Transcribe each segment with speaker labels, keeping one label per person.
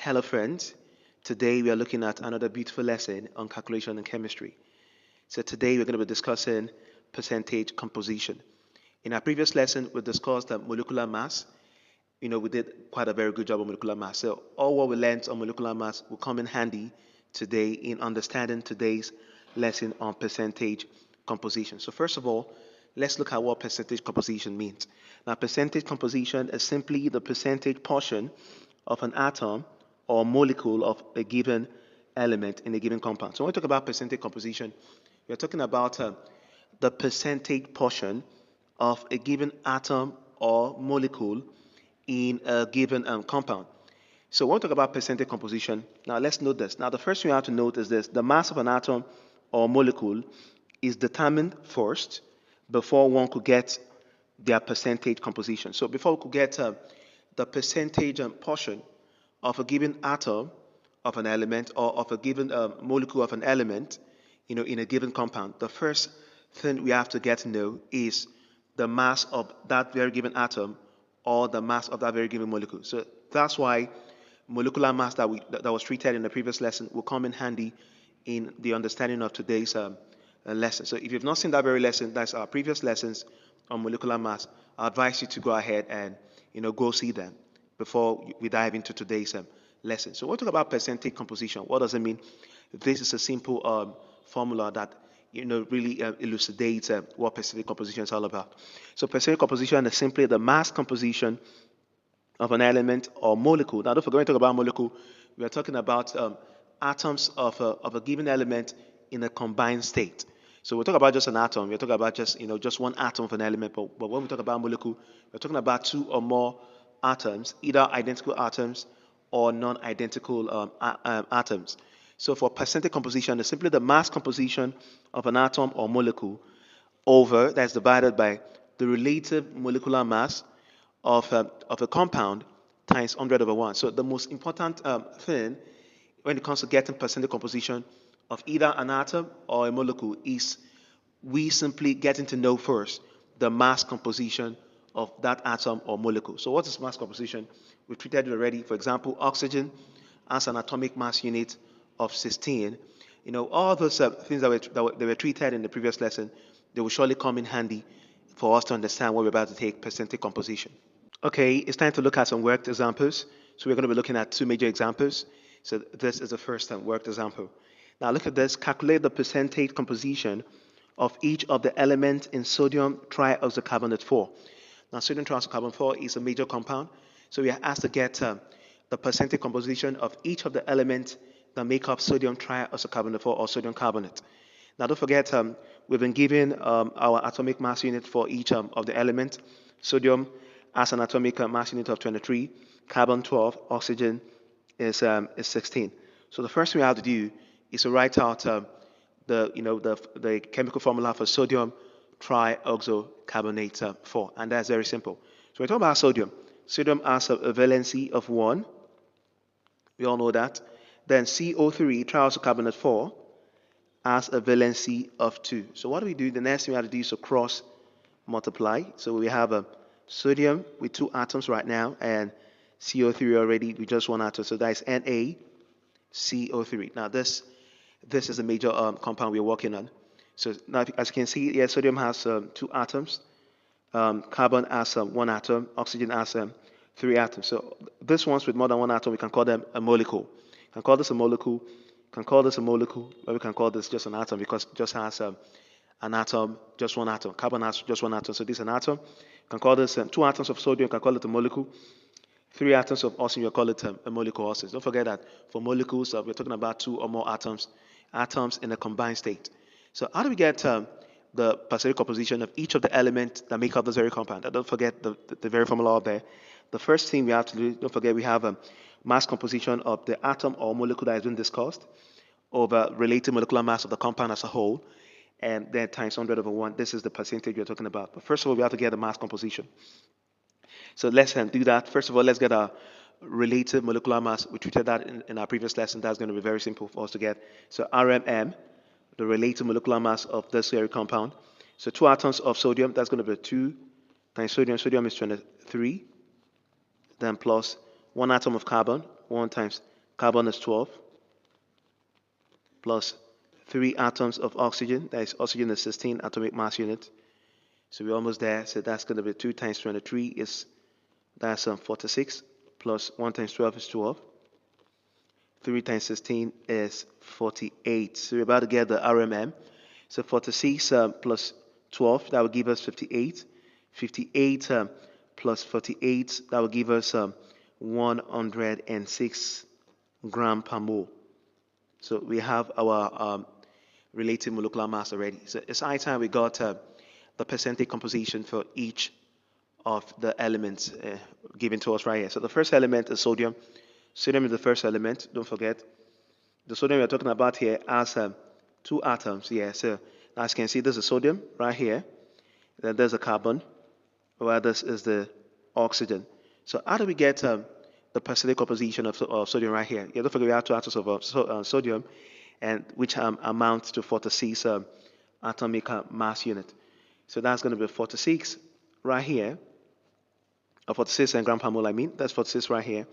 Speaker 1: Hello friends, today we are looking at another beautiful lesson on calculation and chemistry. So today we're going to be discussing percentage composition. In our previous lesson we discussed molecular mass. We did quite a very good job on molecular mass. So all what we learned on molecular mass will come in handy today in understanding today's lesson on percentage composition. So first of all, let's look at what percentage composition means. Now percentage composition is simply the percentage portion of an atom or molecule of a given element in a given compound. So when we talk about percentage composition, we're talking about the percentage portion of a given atom or molecule in a given compound. So when we talk about percentage composition, now let's note this. Now the first thing you have to note is this: the mass of an atom or molecule is determined first before one could get their percentage composition. So before we could get the percentage portion of a given atom of an element or of a given molecule of an element, in a given compound, the first thing we have to get to know is the mass of that very given atom or the mass of that very given molecule. So that's why molecular mass that was treated in the previous lesson will come in handy in the understanding of today's lesson. So if you've not seen that very lesson, that's our previous lessons on molecular mass. I advise you to go ahead and go see them before we dive into today's lesson. So we'll talk about percentage composition. What does it mean? This is a simple formula that really elucidates what percentage composition is all about. So percentage composition is simply the mass composition of an element or molecule. Now, don't forget when we talk about molecule, we are talking about atoms of a given element in a combined state. So we talk about just an atom. We're talking about just one atom of an element. But when we talk about molecule, we're talking about two or more atoms, either identical atoms or non-identical atoms. So for percentage composition, it's simply the mass composition of an atom or molecule that's divided by the relative molecular mass of a compound times 100/1. So the most important thing when it comes to getting percentage composition of either an atom or a molecule is we simply getting to know first the mass composition of that atom or molecule. So what is mass composition? We treated it already. For example, oxygen has an atomic mass unit of 16. All those things that were treated in the previous lesson, they will surely come in handy for us to understand what we're about to take, percentage composition. Okay, it's time to look at some worked examples. So we're going to be looking at two major examples. So this is the first worked example. Now look at this. Calculate the percentage composition of each of the elements in sodium trioxocarbonate 4. Now sodium trioxocarbonate 4 is a major compound. So we are asked to get the percentage composition of each of the elements that make up sodium trioxocarbonate 4 or sodium carbonate. Now don't forget, we've been given our atomic mass unit for each of the elements. Sodium has an atomic mass unit of 23, carbon 12, oxygen is 16. So the first thing we have to do is to write out the chemical formula for sodium trioxocarbonate 4, and that's very simple. So we're talking about sodium. Sodium has a valency of 1. We all know that. Then CO3, trioxocarbonate 4, has a valency of 2. So what do we do? The next thing we have to do is to cross multiply. So we have a sodium with 2 atoms right now, and CO3 already with just 1 atom. So that is NaCO3. Now this is a major compound we're working on. So now as you can see, yeah, sodium has 2 atoms. Carbon has 1 atom. Oxygen has 3 atoms. So this ones with more than 1 atom, we can call them a molecule. We can call this a molecule. We can call this a molecule, or we can call this just an atom because it just has an atom, just 1 atom. Carbon has just 1 atom, so this is an atom. You can call this 2 atoms of sodium, you can call it a molecule. 3 atoms of oxygen, you call it a molecule also. Don't forget that for molecules, we're talking about 2 or more atoms in a combined state. So how do we get the percentage composition of each of the elements that make up this very compound? Don't forget the very formula out there. The first thing we have to do, don't forget we have a mass composition of the atom or molecule that has been discussed over relative molecular mass of the compound as a whole, and then times 100/1. This is the percentage we're talking about. But first of all, we have to get the mass composition. So let's do that. First of all, let's get our relative molecular mass. We treated that in our previous lesson. That's going to be very simple for us to get. So RMM, the relative molecular mass of this very compound. So 2 atoms of sodium, that's going to be 2 times sodium. Sodium is 23. Then plus 1 atom of carbon, 1 times carbon is 12, plus 3 atoms of oxygen. That is, oxygen is 16 atomic mass unit. So we're almost there. So that's going to be 2 times 23 that's 46, plus 1 times 12 is 12. 3 times 16 is 48. So we're about to get the RMM. So 46 plus 12, that will give us 58. 58 plus 48, that will give us 106 gram per mole. So we have our relative molecular mass already. So it's high time we got the percentage composition for each of the elements given to us right here. So the first element is sodium. Sodium is the first element. Don't forget. The sodium we're talking about here has 2 atoms. Yeah. So as you can see, this is sodium right here. Then there's a carbon, while this is the oxygen. So how do we get the percentage composition of sodium right here? Yeah, don't forget we have 2 atoms of sodium, and which amounts to 46 atomic mass unit. So that's going to be 46 right here, or 46 gram per mole. I mean, that's 46 right here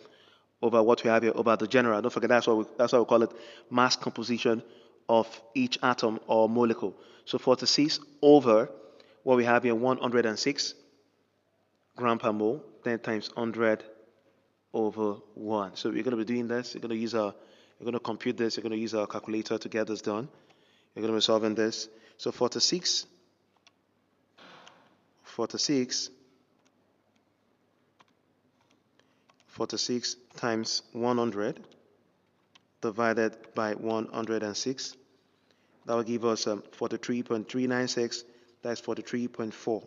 Speaker 1: over what we have here over the general. Don't forget that's why we call it mass composition of each atom or molecule. So 46 over what we have here, 106 gram per mole, 10 times 100 over 1. So we're going to be doing this. You're going to compute this. You're going to use our calculator to get this done. You're going to be solving this. So 46 times 100 divided by 106. That will give us 43.396. That's 43.4.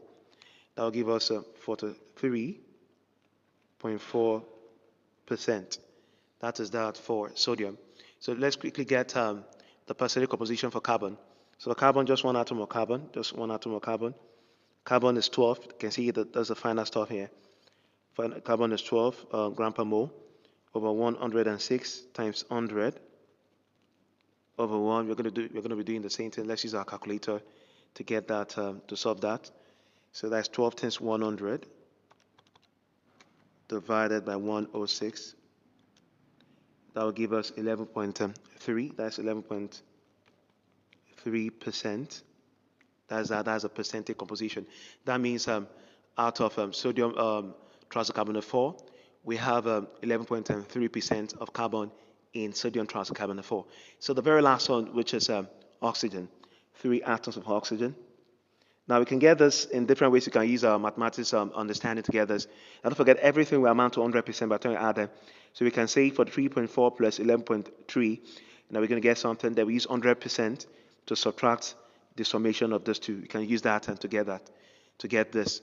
Speaker 1: That will give us 43.4%. That is that for sodium. So let's quickly get the percentage composition for carbon. So the carbon, just 1 atom of carbon. Just 1 atom of carbon. Carbon is 12. You can see that there's the final stuff here. Carbon is 12 gram per mole over 106 times 100 over 1. We're going to be doing the same thing. Let's use our calculator to get that to solve that. So that's 12 times 100 divided by 106. That will give us 11.3. That's 11.3%. That's a percentage composition. That means out of sodium tricarbonate 4, we have 11.3% of carbon in sodium tricarbonate 4. So the very last one, which is oxygen, 3 atoms of oxygen. Now we can get this in different ways. You can use our mathematics understanding to get this. And don't forget, everything will amount to 100% by the time you add them. So we can say for 3.4 plus 11.3, now we're going to get something that we use 100% to subtract the summation of those two. We can use that and to get this.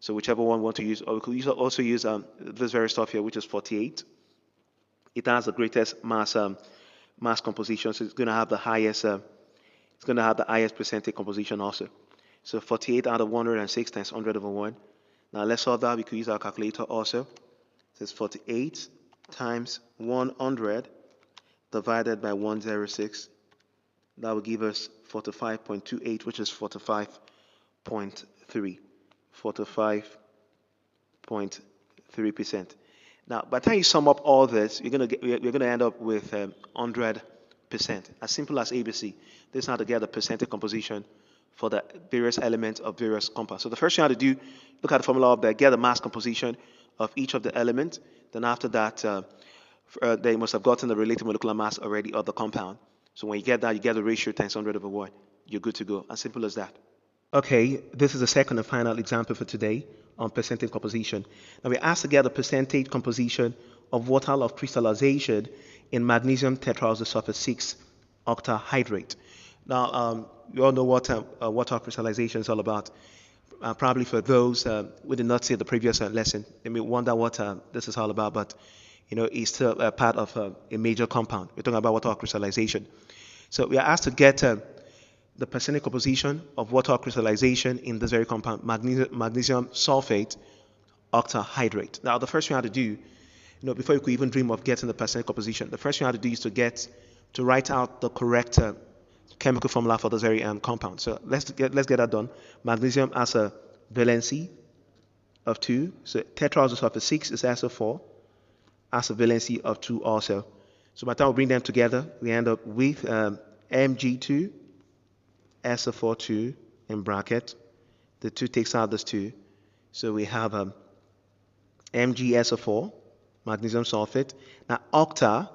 Speaker 1: So whichever one we want to use, or we could also use this very stuff here, which is 48. It has the greatest mass composition, so it's going to have the highest. It's going to have the highest percentage composition also. So 48 out of 106 times 100 over 1. Now let's solve that. We could use our calculator also. So it's 48 times 100 divided by 106. That will give us 45.28, which is 45.3. 45.3%. Now, by the time you sum up all this, you're going to end up with 100%. As simple as ABC. This is how to get the percentage composition for the various elements of various compounds. So the first thing you have to do, look at the formula up there, get the mass composition of each of the elements. Then after that, they must have gotten the related molecular mass already of the compound. So when you get that, you get the ratio times 100 over 1. You're good to go. As simple as that. Okay, this is the second and final example for today on percentage composition. Now we're asked to get the percentage composition of water of crystallization in magnesium tetraoxosulfate 6 octahydrate. Now, you all know what water crystallization is all about. Probably for those who did not see the previous lesson, they may wonder what this is all about, but it's still a part of a major compound. We're talking about water crystallization. So we are asked to get the percentage composition of water crystallization in this very compound, magnesium sulfate octahydrate. Now, the first thing you have to do, before you could even dream of getting the percentage composition, the first thing you have to do is to write out the correct chemical formula for this very compound. So let's get that done. Magnesium has a valency of 2. So tetraoxosulfate 6 is SO4, has a valency of 2 also. So by the time we bring them together, we end up with Mg2 SO4 2 in bracket. The 2 takes out this 2. So we have MgSO4, magnesium sulfate. Now octa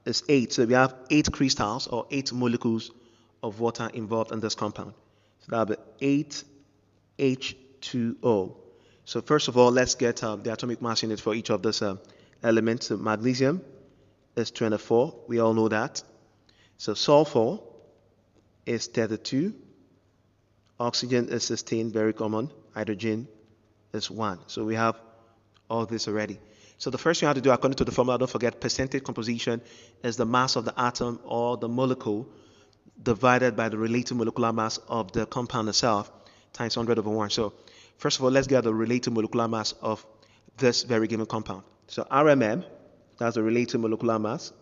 Speaker 1: is 8. So we have 8 crystals or 8 molecules of water involved in this compound. So that'll be 8H2O. So first of all, let's get the atomic mass unit for each of these elements. So magnesium is 24. We all know that. So sulfur is 32. Oxygen is 16, very common. Hydrogen is 1. So we have all this already. So the first thing you have to do, according to the formula, don't forget percentage composition is the mass of the atom or the molecule divided by the relative molecular mass of the compound itself times 100/1. So first of all, let's get the relative molecular mass of this very given compound. So RMM, that's the relative molecular mass.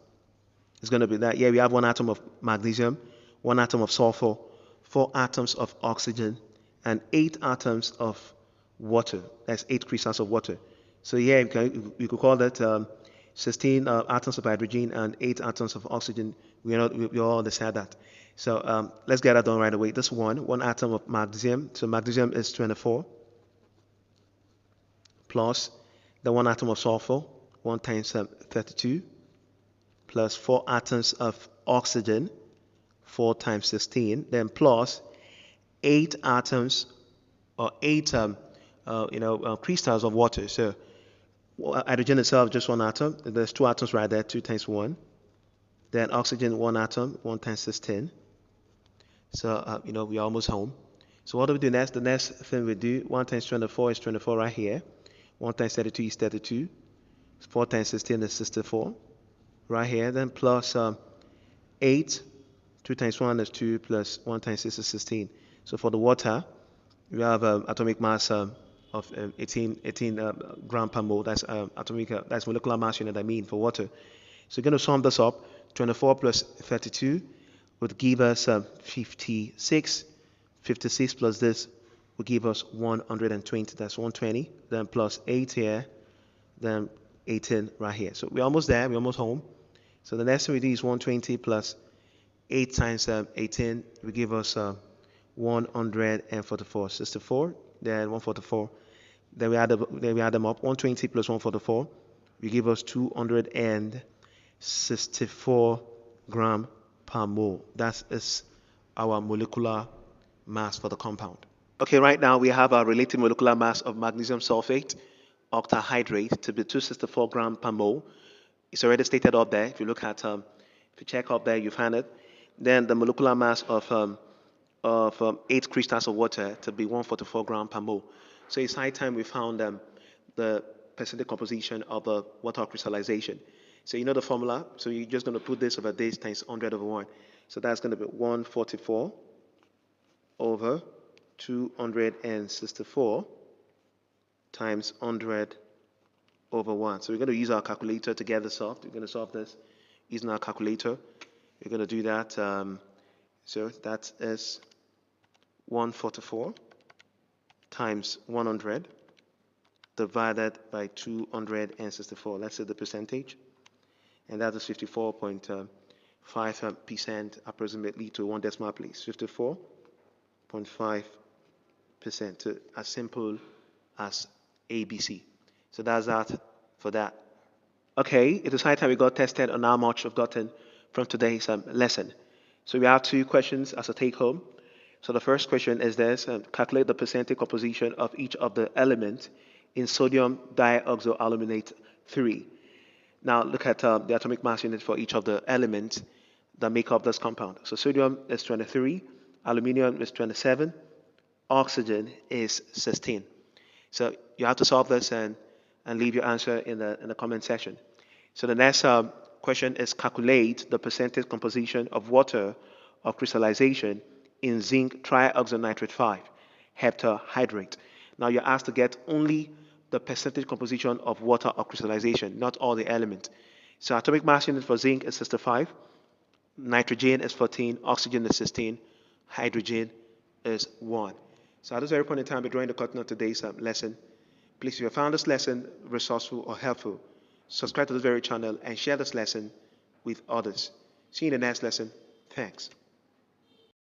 Speaker 1: It's going to be that. Here we have 1 atom of magnesium, 1 atom of sulfur, 4 atoms of oxygen, and 8 atoms of water. That's 8 crystals of water. So here you could call that 16 atoms of hydrogen and 8 atoms of oxygen. We all understand that. So let's get that done right away. This one atom of magnesium. So magnesium is 24 plus the 1 atom of sulfur, 1 times 32, plus 4 atoms of oxygen, 4 times 16, then plus 8 atoms or 8 crystals of water. So hydrogen itself just 1 atom. There's 2 atoms right there, 2 times 1. Then oxygen 1 atom, 1 times 16. So we're almost home. So what do we do next? The next thing we do, 1 times 24 is 24 right here. 1 times 32 is 32. 4 times 16 is 64 right here. Then plus 8. 2 times 1 is 2 plus 1 times 6 is 16. So for the water, we have atomic mass of 18 gram per mole. That's that's molecular mass unit, for water. So we're going to sum this up. 24 plus 32 would give us 56. 56 plus this will give us 120. That's 120. Then plus 8 here. Then 18 right here. So we're almost there. We're almost home. So the next thing we do is 120 plus 8 times 18 will give us 144. 64. Then 144. Then we add them up. 120 plus 144 will give us 264 gram per mole. That is our molecular mass for the compound. Okay, right now we have our relative molecular mass of magnesium sulfate octahydrate to be 264 gram per mole. It's already stated up there. If you look at, if you check up there, you find it. Then the molecular mass of 8 crystals of water to be 144 gram per mole. So it's high time we found the percentage composition of the water crystallization. So you know the formula. So you're just going to put this over this times 100/1. So that's going to be 144 over 264 times 100/1. So we're going to use our calculator to get this solved. We're going to solve this using our calculator. We're going to do that. So that is 144 times 100 divided by 264. Let's say the percentage. And that is 54.5% approximately to 1 decimal place. 54.5%. So as simple as ABC. So that's that for that. Okay, it is high time we got tested on how much we've gotten from today's lesson. So we have 2 questions as a take home. So the first question is this: calculate the percentage composition of each of the elements in sodium dioxoaluminate 3. Now look at the atomic mass unit for each of the elements that make up this compound. So sodium is 23, aluminium is 27, oxygen is 16. So you have to solve this and leave your answer in the comment section. So the next question is calculate the percentage composition of water of crystallization in zinc trioxonitrate 5 heptahydrate. Now you're asked to get only the percentage composition of water of crystallization, not all the elements. So atomic mass unit for zinc is 65, nitrogen is 14, oxygen is 16, hydrogen is 1. So at this very point in time, we're drawing the curtain of today's lesson. Please, if you found this lesson resourceful or helpful, subscribe to this very channel and share this lesson with others. See you in the next lesson. Thanks.